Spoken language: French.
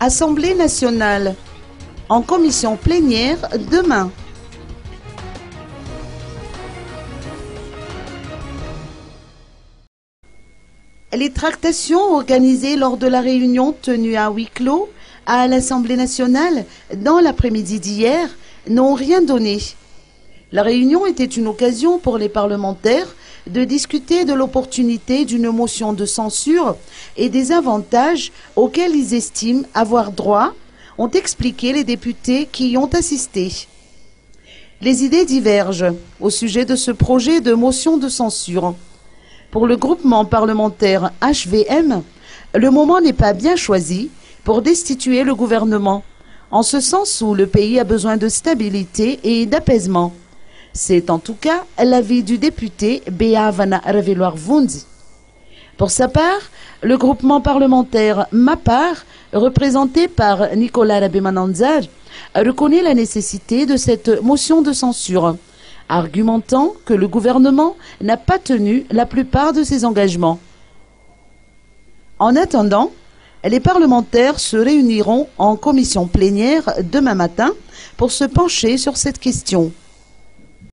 Assemblée nationale, en commission plénière demain. Les tractations organisées lors de la réunion tenue à huis clos à l'Assemblée nationale dans l'après-midi d'hier n'ont rien donné. La réunion était une occasion pour les parlementaires de discuter de l'opportunité d'une motion de censure et des avantages auxquels ils estiment avoir droit, ont expliqué les députés qui y ont assisté. Les idées divergent au sujet de ce projet de motion de censure. Pour le groupement parlementaire HVM, le moment n'est pas bien choisi pour destituer le gouvernement, en ce sens où le pays a besoin de stabilité et d'apaisement. C'est en tout cas l'avis du député Bea Van Reveloir-Vundi. Pour sa part, le groupement parlementaire MAPAR, représenté par Nicolas Rabemananzar, reconnaît la nécessité de cette motion de censure, argumentant que le gouvernement n'a pas tenu la plupart de ses engagements. En attendant, les parlementaires se réuniront en commission plénière demain matin pour se pencher sur cette question.